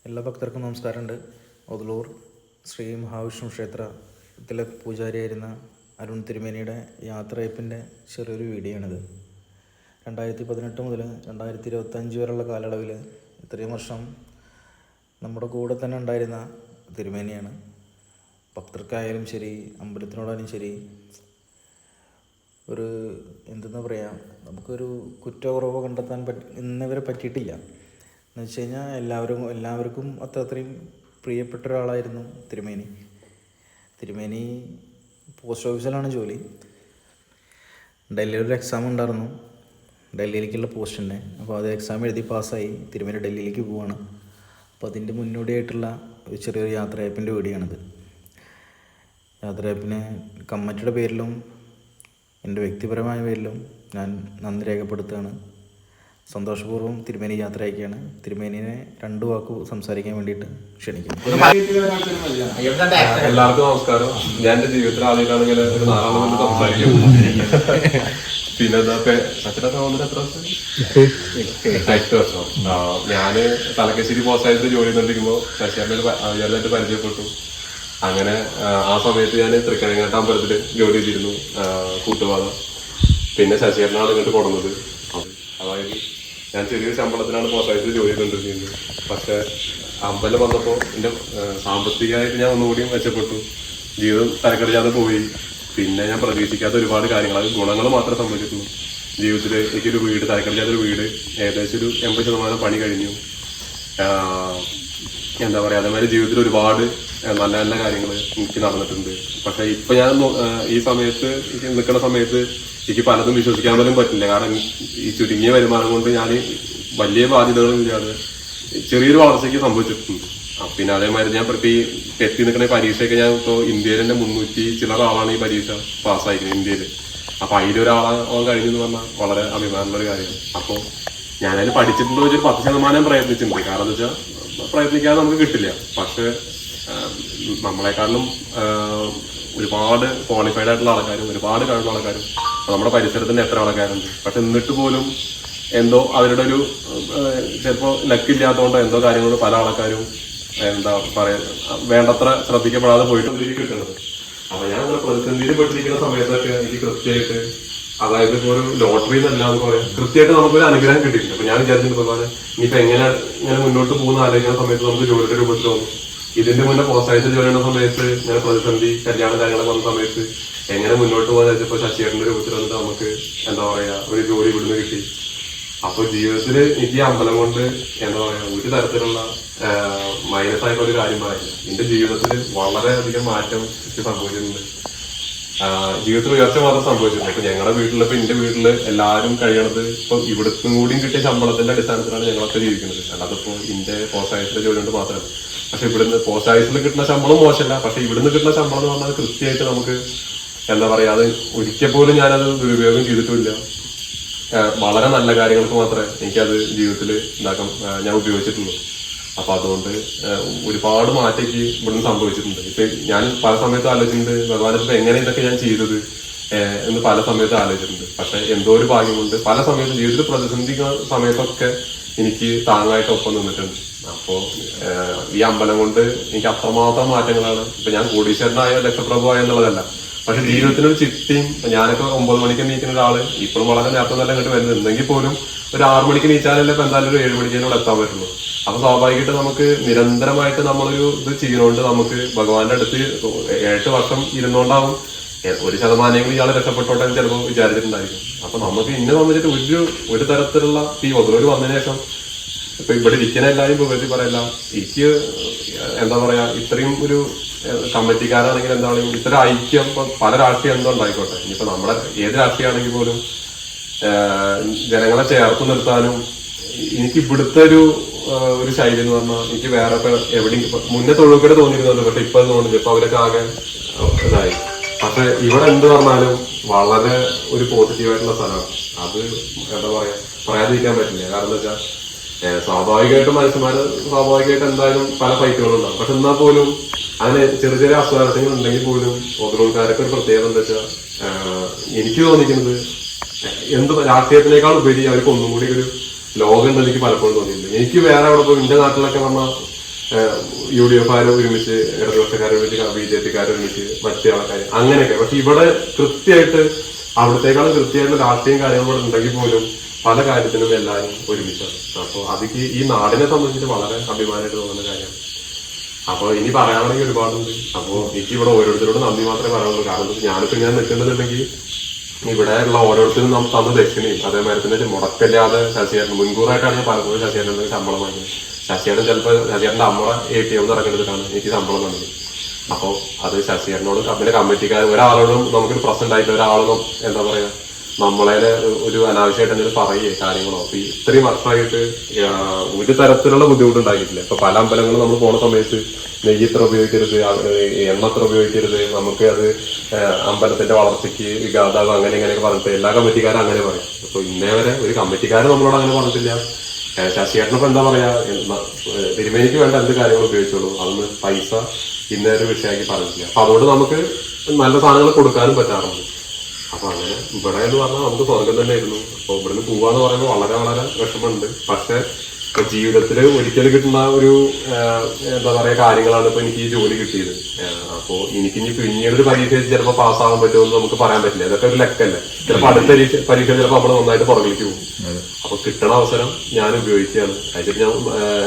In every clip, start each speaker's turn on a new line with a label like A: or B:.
A: എല്ലാ ഭക്തർക്കും നമസ്കാരമുണ്ട്. ഒതലൂർ ശ്രീ മഹാവിഷ്ണു ക്ഷേത്രത്തിലെ പൂജാരിയായിരുന്ന അരുൺ തിരുമേനിയുടെ യാത്രയപ്പിൻ്റെ ചെറിയൊരു വീഡിയോ ആണിത്. 2018 മുതൽ 2025 വരെയുള്ള കാലയളവിൽ ഇത്രയും വർഷം നമ്മുടെ കൂടെ തന്നെ ഉണ്ടായിരുന്ന തിരുമേനിയാണ്. ഭക്തർക്കായാലും ശരി, അമ്പലത്തിനോടായാലും ശരി, ഒരു എന്തെന്ന് പറയാം, നമുക്കൊരു കുറ്റക്കുറവ് കണ്ടെത്താൻ ഇന്നവരെ പറ്റിയിട്ടില്ല. എന്ന് വെച്ച് കഴിഞ്ഞാൽ എല്ലാവർക്കും അത്രയും പ്രിയപ്പെട്ട ഒരാളായിരുന്നു തിരുമേനി പോസ്റ്റ് ഓഫീസിലാണ് ജോലി. ഡൽഹിയിലൊരു എക്സാം ഉണ്ടായിരുന്നു, ഡൽഹിയിലേക്കുള്ള പോസ്റ്റിൻ്റെ. അപ്പോൾ അത് എക്സാം എഴുതി പാസ്സായി തിരുമേനി ഡൽഹിയിലേക്ക് പോവുകയാണ്. അപ്പോൾ അതിൻ്റെ മുന്നോടിയായിട്ടുള്ള ഒരു ചെറിയൊരു യാത്രയപ്പിൻ്റെ വീഡിയോയാണിത്. യാത്രയപ്പിന് കമ്മിറ്റിയുടെ പേരിലും എൻ്റെ വ്യക്തിപരമായ പേരിലും ഞാൻ നന്ദി രേഖപ്പെടുത്തുകയാണ്. സന്തോഷപൂർവ്വം തിരുമേനി യാത്ര അയക്കുകയാണ്. തിരുമേനിനെ 2 വാക്ക് സംസാരിക്കാൻ വേണ്ടിയിട്ട് ക്ഷണിക്കുന്നു.
B: എല്ലാവർക്കും നമസ്കാരം. ഞാൻ എൻ്റെ ജീവിതത്തിൽ ആദ്യമായിട്ടാണ് ഇങ്ങനെ ഒരു 4 ആൾ സംസാരിക്കും. പിന്നെ ഞാന് തലക്കശ്ശേരി പോസ്റ്റായിട്ട് ജോലി ചെയ്തോണ്ടിരിക്കുമ്പോ ശശിയാറിനായിട്ട് പരിചയപ്പെട്ടു. അങ്ങനെ ആ സമയത്ത് ഞാൻ തൃക്കരങ്ങാട്ട് അമ്പലത്തില് ജോലി ചെയ്തിരുന്നു, കൂട്ടുപാത. പിന്നെ ശശിയാറിനാണ് ഇങ്ങോട്ട് കൊടുന്നത്. അതായത് ഞാൻ ചെറിയൊരു ശമ്പളത്തിനാണ് പോസ്റ്റായിട്ട് ജോലി ചെയ്തുകൊണ്ടിരിക്കുന്നത്. പക്ഷെ അമ്പലം വന്നപ്പോൾ എൻ്റെ സാമ്പത്തികമായിട്ട് ഞാൻ ഒന്നുകൂടി മെച്ചപ്പെട്ടു. ജീവിതം തലക്കറിയാതെ പോയി. പിന്നെ ഞാൻ പ്രതീക്ഷിക്കാത്ത ഒരുപാട് കാര്യങ്ങൾ, അത് ഗുണങ്ങൾ മാത്രമേ സംഭവിച്ചിട്ടുള്ളൂ. ജീവിതത്തിൽ എനിക്കൊരു വീട്, തലക്കറിയാത്തൊരു വീട്, ഏകദേശം ഒരു 80% പണി കഴിഞ്ഞു. എന്താ പറയുക, അതേമാതിരി ജീവിതത്തിൽ ഒരുപാട് നല്ല നല്ല കാര്യങ്ങൾ എനിക്ക് നടന്നിട്ടുണ്ട്. പക്ഷെ ഇപ്പൊ ഞാൻ ഈ സമയത്ത് നിൽക്കുന്ന സമയത്ത് എനിക്ക് പലതും വിശ്വസിക്കാൻ പോലും പറ്റില്ല. കാരണം ഈ ചുരുങ്ങിയ വരുമാനം കൊണ്ട് ഞാൻ വലിയ ബാധ്യതകളില്ലാതെ ചെറിയൊരു വളർച്ചയ്ക്ക് സംഭവിച്ചിട്ടുണ്ട്. പിന്നെ അതേമാതിരി ഞാൻ ഈ എത്തി നിൽക്കുന്ന പരീക്ഷയൊക്കെ ഞാൻ ഇപ്പോൾ ഇന്ത്യയിൽ തന്നെ 300 ചില ആളാണ് ഈ പരീക്ഷ പാസ്സായിരിക്കുന്നത് ഇന്ത്യയിൽ. അപ്പൊ അതിലൊരാളാവാൻ കഴിഞ്ഞെന്ന് പറഞ്ഞാൽ വളരെ അഭിമാനമുള്ളൊരു കാര്യമാണ്. അപ്പോൾ ഞാനതിന് പഠിച്ചിട്ടുണ്ടോ ഒരു 10% പ്രയത്നിച്ചിട്ടുണ്ട്. കാരണം എന്താ വെച്ചാൽ പ്രയത്നിക്കാതെ നമുക്ക് കിട്ടില്ല. പക്ഷെ നമ്മളെക്കാളും ഒരുപാട് ക്വാളിഫൈഡ് ആയിട്ടുള്ള ആൾക്കാരും ഒരുപാട് കഴിവുള്ള ആൾക്കാരും നമ്മുടെ പരിസരത്തിന് എത്ര ആൾക്കാരുണ്ട്. പക്ഷെ എന്നിട്ട് പോലും എന്തോ അവരുടെ ഒരു ചിലപ്പോൾ ലക്കില്ലാത്തതുകൊണ്ടോ എന്തോ കാര്യങ്ങൾ പല ആൾക്കാരും എന്താ പറയാ വേണ്ടത്ര ശ്രദ്ധിക്കപ്പെടാതെ പോയിട്ടുണ്ട് എനിക്ക് കിട്ടുന്നത്. അപ്പൊ ഞാൻ പ്രതിസന്ധിയിൽ പെട്ടിരിക്കുന്ന സമയത്തൊക്കെ എനിക്ക് കൃത്യമായിട്ട്, അതായത് ഇപ്പോൾ ഒരു ലോട്ടറി എന്നല്ലാന്ന് പറയാം, കൃത്യമായിട്ട് നമുക്കൊരു അനുഗ്രഹം കിട്ടിയിട്ടുണ്ട്. അപ്പൊ ഞാൻ വിചാരിച്ചിട്ട് പോലെ ഇനിയിപ്പോ ഇങ്ങനെ മുന്നോട്ട് പോകുന്ന ആലോചിക്കുന്ന സമയത്ത് നമുക്ക് ജോലിയുടെ രൂപത്തിൽ വന്നു. ഇതിന്റെ മുന്നേ പോസ്റ്റായിട്ട് ജോലി ചെയ്യുന്ന സമയത്ത് ഇങ്ങനെ പ്രതിസന്ധി കല്യാണ കാര്യങ്ങളൊക്കെ വന്ന സമയത്ത് എങ്ങനെ മുന്നോട്ട് പോകാൻ വെച്ചപ്പോൾ ശശിയേട്ടന്റെ രൂപത്തിൽ വന്നിട്ട് നമുക്ക് എന്താ പറയാ ഒരു ജോലി ഇവിടുന്ന് കിട്ടി. അപ്പൊ ജീവിതത്തിൽ എനിക്ക് ഈ അമ്പലം കൊണ്ട് എന്താ പറയാ ഒരു തരത്തിലുള്ള മൈനസ് ആയിട്ടുള്ള ഒരു കാര്യം പറയില്ല. എന്റെ ജീവിതത്തിൽ വളരെയധികം മാറ്റം എനിക്ക് സംഭവിച്ചിട്ടുണ്ട്. ജീവിതത്തിൽ ഉയർച്ച മാത്രം സംഭവിച്ചിട്ടുണ്ട്. ഇപ്പൊ ഞങ്ങളുടെ വീട്ടിൽ, ഇപ്പൊ എന്റെ വീട്ടില് എല്ലാവരും കഴിയണത് ഇപ്പൊ ഇവിടുത്തും കൂടിയും കിട്ടിയ ശമ്പളത്തിന്റെ അടിസ്ഥാനത്തിലാണ് ഞങ്ങളൊക്കെ ജീവിക്കുന്നത്. അല്ലാതെ ഇപ്പൊ എന്റെ പോസ്റ്റ് ഓഫീസിലെ ജോലി കൊണ്ട് മാത്രമല്ല. പക്ഷെ ഇവിടുന്ന് പോസ്റ്റ് ഓഫീസിൽ കിട്ടുന്ന ശമ്പളം മോശമല്ല. പക്ഷെ ഇവിടുന്ന് കിട്ടുന്ന ശമ്പളം എന്ന് പറഞ്ഞാൽ കൃത്യമായിട്ട് നമുക്ക് എന്താ പറയാ, അത് ഒരിക്കൽ പോലും ഞാനത് ദുരുപയോഗം ചെയ്തിട്ടില്ല. വളരെ നല്ല കാര്യങ്ങൾക്ക് മാത്രമേ എനിക്കത് ജീവിതത്തിൽ ഞാൻ ഉപയോഗിച്ചിട്ടുള്ളൂ. അപ്പൊ അതുകൊണ്ട് ഒരുപാട് മാറ്റേക്ക് ഇവിടുന്ന് സംഭവിച്ചിട്ടുണ്ട്. ഇപ്പൊ ഞാൻ പല സമയത്ത് ആലോചിച്ചിട്ടുണ്ട്, ഭഗവാനെ ഇപ്പൊ എങ്ങനെ ഇതൊക്കെ ഞാൻ ചെയ്തത് എന്ന് പല സമയത്ത് ആലോചിച്ചിട്ടുണ്ട്. പക്ഷെ എന്തോ ഒരു ഭാഗ്യം കൊണ്ട് പല സമയത്തും ജീവിതത്തിൽ പ്രതിസന്ധി സമയത്തൊക്കെ എനിക്ക് താങ്ങായിട്ട് ഒപ്പം നിന്നിട്ടുണ്ട്. അപ്പോ ഈ അമ്പലം കൊണ്ട് എനിക്ക് അത്രമാത്രം മാറ്റങ്ങളാണ്. ഇപ്പൊ ഞാൻ കോടീശ്വരനായ ലക്ഷപ്രഭുവായ എന്നുള്ളതല്ല, പക്ഷെ ജീവിതത്തിനൊരു ചിട്ടയും, ഞാനൊക്കെ 9 മണിക്ക് നീക്കുന്ന ഒരാള് ഇപ്പോഴും വളരെ നേരത്തെ നല്ല ഇങ്ങോട്ട് വരുന്നത്, എന്നെങ്കിൽ പോലും ഒരു 6 മണിക്ക് നീച്ചാലല്ലേ ഇപ്പൊ എന്തായാലും ഒരു 7 മണിക്ക് എത്താൻ പറ്റുള്ളൂ. അപ്പൊ സ്വാഭാവികമായിട്ട് നമുക്ക് നിരന്തരമായിട്ട് നമ്മളൊരു ഇത് ചെയ്യുന്നതുകൊണ്ട് നമുക്ക് ഭഗവാന്റെ അടുത്ത് 8 വർഷം ഇരുന്നോണ്ടാവും 1% ഇയാൾ രക്ഷപ്പെട്ടോട്ടെ എന്ന് ചിലപ്പോൾ വിചാരിച്ചിട്ടുണ്ടായിരിക്കും. അപ്പൊ നമുക്ക് ഇന്നെ സംബന്ധിച്ചിട്ട് ഒരു തരത്തിലുള്ള ഈ ഒതലൂർ വന്നതിന് ശേഷം ഇപ്പൊ ഇവിടെ ഇരിക്കുന്ന എല്ലാവരും പുകഴ്ത്തി പറയല്ല, എനിക്ക് എന്താ പറയാ ഇത്രയും ഒരു കമ്മിറ്റിക്കാരാണെങ്കിൽ എന്താണെങ്കിലും ഇത്ര ഐക്യം ഇപ്പൊ പല രാഷ്ട്രീയം എന്തോ ഉണ്ടായിക്കോട്ടെ, ഇനിയിപ്പോ നമ്മുടെ ഏത് രാഷ്ട്രീയമാണെങ്കിൽ പോലും ജനങ്ങളെ ചേർത്ത് നിർത്താനും എനിക്ക് ഇവിടുത്തെ ഒരു ശൈലി എന്ന് പറഞ്ഞാൽ എനിക്ക് വേറെ ഇപ്പൊ എവിടെയും മുന്നേ തൊഴിൽക്കൂടെ തോന്നിയിരുന്നുണ്ട്. പക്ഷെ ഇപ്പൊ തോന്നുന്നില്ല, ഇപ്പൊ അവരൊക്കെ ആകെ ഇതായി. പക്ഷെ ഇവിടെ എന്ത് പറഞ്ഞാലും വളരെ ഒരു പോസിറ്റീവായിട്ടുള്ള സ്ഥലമാണ്. അത് എന്താ പറയാ പറയാതിരിക്കാൻ പറ്റില്ല. കാരണം എന്താ വെച്ചാൽ സ്വാഭാവികമായിട്ടും മനുഷ്യന്മാര് സ്വാഭാവികമായിട്ട് എന്തായാലും പല ഫൈറ്റുകളുണ്ടാവും. പക്ഷെ എന്നാൽ പോലും അങ്ങനെ ചെറിയ ചെറിയ അസ്വാരസ്യങ്ങൾ ഉണ്ടെങ്കിൽ പോലും ഒതലൂർക്കാരൊക്കെ ഒരു പ്രത്യേകത എന്താ വെച്ചാൽ എനിക്ക് തോന്നിക്കുന്നത് എന്ത് രാഷ്ട്രീയത്തിനേക്കാൾ ഉപരി അവർക്ക് ഒന്നും കൂടി ഒരു ലോകം ഉണ്ടെന്ന് എനിക്ക് പലപ്പോഴും തോന്നിയിട്ടുണ്ട്. എനിക്ക് വേറെ അവിടെ പോയി എന്റെ നാട്ടിലൊക്കെ പറഞ്ഞാൽ UDF ഒരുമിച്ച്, ഇടതുപക്ഷക്കാർ ഒരുമിച്ച്, BJP ഒരുമിച്ച്, മറ്റു ആൾക്കാർ അങ്ങനെയൊക്കെ. പക്ഷെ ഇവിടെ കൃത്യമായിട്ട് അവിടത്തേക്കാളും കൃത്യമായിട്ടുള്ള രാഷ്ട്രീയം കാര്യങ്ങൾ ഉണ്ടെങ്കിൽ പോലും പല കാര്യത്തിനും എല്ലാവരും ഒരുമിച്ചാണ്. അപ്പോൾ അതിക്ക് ഈ നാടിനെ സംബന്ധിച്ച് വളരെ അഭിമാനമായിട്ട് തോന്നുന്ന കാര്യമാണ്. അപ്പൊ ഇനി പറയാനാണെങ്കിൽ ഒരുപാടുണ്ട്. അപ്പോ എനിക്ക് ഇവിടെ ഓരോരുത്തരോട് നന്ദി മാത്രമേ പറയാനുള്ളൂ. കാരണം ഞാനിപ്പോ ഞാൻ നിൽക്കുന്നുണ്ടെങ്കിൽ ഇവിടെ ഉള്ള ഓരോരുത്തരും നാം തന്ന ദക്ഷിണയും അതേമാതിരി തന്നെ മുടക്കല്ലാതെ ശശിയേട്ടൻ മുൻകൂറായിട്ടാണ് ഞാൻ പലപ്പോഴും ശശിയേട്ടൻ ശമ്പളം വാങ്ങിയത്. ശശിയേട്ടൻ ചിലപ്പോൾ ശശിയേട്ടൻ്റെ അമ്മ ATM ഇറക്കെടുത്തിട്ടാണ് എനിക്ക് ശമ്പളം തന്നത്. അപ്പോ അത് ശശിയേട്ടനോടും പിന്നെ കമ്മിറ്റിക്കാർ ഒരാളോടും നമുക്കൊരു പ്രശ്നം ഉണ്ടായിട്ടില്ല. ഒരാളോടും എന്താ പറയാ നമ്മളെ ഒരു അനാവശ്യമായിട്ട് എന്തെങ്കിലും പറയുകയോ കാര്യങ്ങളോ. അപ്പൊ ഇത്രയും വർഷമായിട്ട് ഒരു തരത്തിലുള്ള ബുദ്ധിമുട്ടുണ്ടാക്കിയിട്ടില്ല. ഇപ്പൊ പല അമ്പലങ്ങളും നമ്മൾ പോണ സമയത്ത് നെയ്യ് ഇത്ര ഉപയോഗിക്കരുത്, എണ്ണ ഇത്ര ഉപയോഗിക്കരുത്, നമുക്ക് അത് അമ്പലത്തിന്റെ വളർച്ചയ്ക്ക് വിഘാതാകും, അങ്ങനെ ഇങ്ങനെയൊക്കെ പറഞ്ഞിട്ട് എല്ലാ കമ്മിറ്റിക്കാരും അങ്ങനെ പറയും. അപ്പൊ ഇന്നേ വരെ ഒരു കമ്മിറ്റിക്കാരും നമ്മളോട് അങ്ങനെ പറഞ്ഞിട്ടില്ല. ശശിയേട്ടനിപ്പോ എന്താ പറയാ, തിരുമേനിക്ക് വേണ്ട എന്ത് കാര്യങ്ങൾ ഉപയോഗിച്ചോളൂ, അതൊന്ന് പൈസ ഇന്നൊരു വിഷയമാക്കി പറഞ്ഞിട്ടില്ല. അപ്പൊ അതുകൊണ്ട് നമുക്ക് നല്ല സാധനങ്ങൾ കൊടുക്കാനും പറ്റാറുണ്ട്. അപ്പൊ അങ്ങനെ ഇവിടെ എന്ന് പറഞ്ഞാൽ നമുക്ക് സ്വർഗം തന്നെയായിരുന്നു. അപ്പൊ ഇവിടുന്ന് പോവാന്ന് പറയുമ്പോൾ വളരെ വളരെ വിഷമമുണ്ട്. പക്ഷെ ജീവിതത്തിൽ ഒരിക്കലും കിട്ടുന്ന ഒരു എന്താ പറയാ കാര്യങ്ങളാണ് ഇപ്പൊ എനിക്ക് ഈ ജോലി കിട്ടിയത്. അപ്പോ എനിക്കിനി പിന്നീടൊരു പരീക്ഷ ചിലപ്പോൾ പാസ്സാകാൻ പറ്റുമെന്ന് നമുക്ക് പറയാൻ പറ്റില്ല. ഇതൊക്കെ ഒരു ലെക്കല്ലേ. ചിലപ്പോൾ അടുത്ത പരീക്ഷ ചിലപ്പോൾ നമ്മൾ നന്നായിട്ട് പുറകിലേക്ക് പോകും. അപ്പൊ കിട്ടണ അവസരം ഞാൻ ഉപയോഗിക്കുകയാണ്. അതിൽ ഞാൻ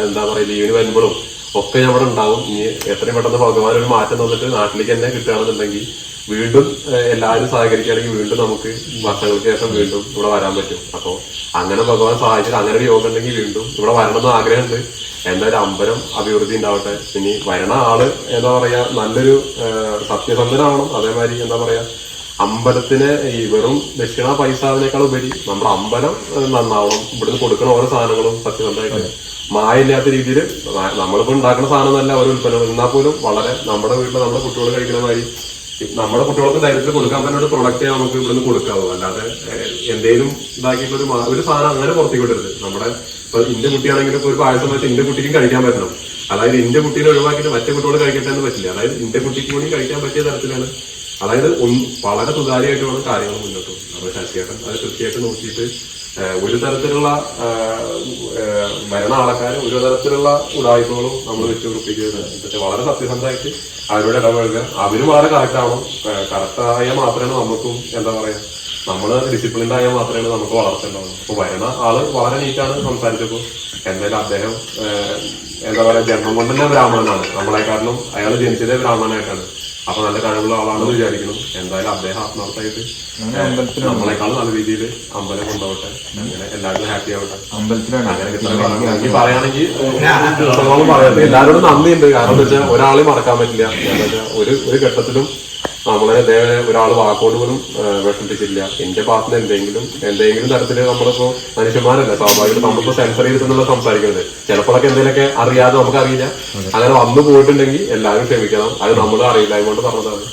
B: എന്താ പറയാ ലീവിന് വരുമ്പോഴും ഒക്കെ ഞാൻ ഇവിടെ ഉണ്ടാവും. ഇനി എത്രയും പെട്ടെന്ന് ഭഗവാൻ ഒരു മാറ്റം തന്നിട്ട് നാട്ടിലേക്ക് തന്നെ കിട്ടുകയാണെന്നുണ്ടെങ്കിൽ വീണ്ടും എല്ലാവരും സഹകരിക്കുകയാണെങ്കിൽ വീണ്ടും നമുക്ക് വർഷങ്ങൾക്ക് ശേഷം വീണ്ടും ഇവിടെ വരാൻ പറ്റും. അപ്പൊ അങ്ങനെ ഭഗവാൻ സഹായിച്ചിട്ട് അങ്ങനെ ഒരു യോഗം ഉണ്ടെങ്കിൽ വീണ്ടും ഇവിടെ വരണമെന്ന് ആഗ്രഹമുണ്ട്. എന്തായാലും അമ്പലം അഭിവൃദ്ധി ഉണ്ടാവട്ടെ. ഇനി വരണ ആള് എന്താ പറയാ നല്ലൊരു സത്യസന്ധനാവണം. അതേമാതിരി എന്താ പറയാ അമ്പലത്തിന് ഈ വെറും ദക്ഷിണ പൈസ അതിനേക്കാൾ ഉപരി നമ്മുടെ അമ്പലം നന്നാവണം. ഇവിടുന്ന് കൊടുക്കുന്ന ഓരോ സാധനങ്ങളും സത്യസന്ധമായിട്ട് മായില്ലാത്ത രീതിയിൽ നമ്മളിപ്പോ ഉണ്ടാക്കുന്ന സാധനം നല്ല ഓരോ ഉൽപ്പന്നം എന്നാൽ പോലും വളരെ നമ്മുടെ വീട്ടിൽ നമ്മുടെ കുട്ടികൾ കഴിക്കുന്ന മാതിരി നമ്മുടെ കുട്ടികൾക്ക് ധൈര്യത്തിൽ കൊടുക്കാൻ പറ്റുന്ന ഒരു പ്രൊഡക്റ്റ് നമുക്ക് ഇവിടുന്ന് കൊടുക്കാവൂ. അല്ലാതെ എന്തെങ്കിലും ഇതാക്കിയിട്ടുള്ള ഒരു സാധനം അങ്ങനെ പുറത്തേക്ക് വിടരുത്. നമ്മുടെ ഇപ്പൊ ഇന്റെ കുട്ടിയാണെങ്കിലും ഇപ്പൊ ഒരു പായസം വെച്ചാൽ ഇന്റെ കുട്ടിക്കും കഴിക്കാൻ പറ്റണം. അതായത് ഇന്റെ കുട്ടീനെ ഒഴിവാക്കിയിട്ട് മറ്റേ കുട്ടികൾ കഴിക്കട്ടെ എന്ന് പറ്റില്ല. അതായത് ഇന്റെ കുട്ടിക്ക് കൂടി കഴിക്കാൻ പറ്റിയ തരത്തിലാണ്. അതായത് വളരെ സുതാര്യമായിട്ട് വേണം കാര്യങ്ങൾ മുന്നോട്ട് പോകും. അപ്പൊ ശശിയേട്ടൻ അത് കൃത്യമായിട്ട് നോക്കിയിട്ട് ഒരു തരത്തിലുള്ള ഭരണ ആൾക്കാരും ഒരു തരത്തിലുള്ള ഉടായ്പകളും നമ്മൾ വെച്ച് ഉറപ്പിക്കുന്നത് വളരെ സത്യസന്ധമായിട്ട് അവരോട് ഇടപഴകുക. അവരും വളരെ കറക്റ്റ് ആവണം. കറക്റ്റായാൽ മാത്രമേ നമുക്കും എന്താ പറയാ നമ്മള് ഡിസിപ്ലിൻഡ് ആയാൽ മാത്രമേ നമുക്ക് വളർത്തുണ്ടാവുള്ളൂ. അപ്പൊ വരുന്ന ആള് വളരെ നീറ്റാണ് സംസാരിച്ചപ്പോ. എന്തായാലും അദ്ദേഹം എന്താ പറയാ ജന്മം കൊണ്ട് തന്നെ ബ്രാഹ്മണനാണ്. നമ്മളെക്കാരണം അയാൾ ജനിച്ചതേ ബ്രാഹ്മണനായിട്ടാണ്. അപ്പൊ നല്ല കഴിവുള്ള ആളാണെന്ന് വിചാരിക്കണം. എന്തായാലും അദ്ദേഹം ആത്മാർത്ഥമായിട്ട് നമ്മളെക്കാളും നല്ല രീതിയിൽ അമ്പലം കൊണ്ടുപോകട്ടെ. അങ്ങനെ എല്ലാവരും ഹാപ്പി ആവട്ടെ. അങ്ങനെ പറയുകയാണെങ്കിൽ ദിവസങ്ങളും പറയാം. എല്ലാവരോടും നന്ദിയുണ്ട്. കാരണം എന്താ വെച്ചാൽ ഒരാളെയും മറക്കാൻ പറ്റില്ല. എന്താ വെച്ചാൽ ഒരു ഘട്ടത്തിലും നമ്മളെ ഇതേവരെ ഒരാൾ വാക്കോട് പോലും വിഷമിപ്പിച്ചില്ല. എന്റെ ഭാഗത്ത് എന്തെങ്കിലും തരത്തില് നമ്മളിപ്പോ മനുഷ്യന്മാരല്ല, സ്വാഭാവികമായിട്ട് നമ്മളിപ്പോ സെൻസർ ചെയ്തിട്ടുള്ള സംസാരിക്കുന്നത്. ചിലപ്പോഴൊക്കെ എന്തെങ്കിലുമൊക്കെ അറിയാതെ നമുക്കറിയില്ല. അങ്ങനെ വന്നു പോയിട്ടുണ്ടെങ്കിൽ എല്ലാവരും ക്ഷമിക്കണം. അത് നമ്മൾ അറിയില്ല കൊണ്ട് പറഞ്ഞതാണ്.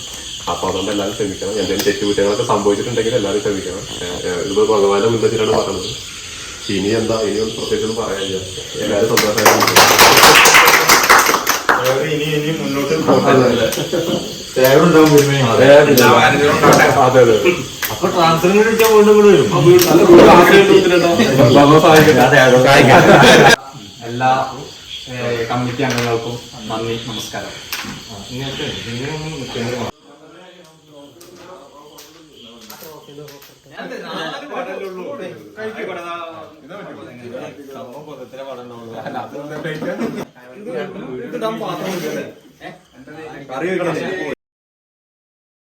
B: അപ്പൊ അതുകൊണ്ട് എല്ലാവരും ക്ഷമിക്കണം. എന്തെങ്കിലും തെറ്റുകുറ്റങ്ങളൊക്കെ സംഭവിച്ചിട്ടുണ്ടെങ്കിൽ എല്ലാവരും ക്ഷമിക്കണം. ഇതിപ്പോ ഭഗവാന്റെ മുൻപത്തിലാണ് പറഞ്ഞത്. ഇനിയൊന്നും പ്രത്യേകിച്ചൊന്നും പറയാനില്ല. എല്ലാവരും സന്തോഷമായിട്ട്
C: ഇനി മുന്നോട്ട് അപ്പൊ ട്രാൻസ്ഫർ എല്ലാ കമ്മിറ്റി അംഗങ്ങൾക്കും നന്ദി, നമസ്കാരം. കറി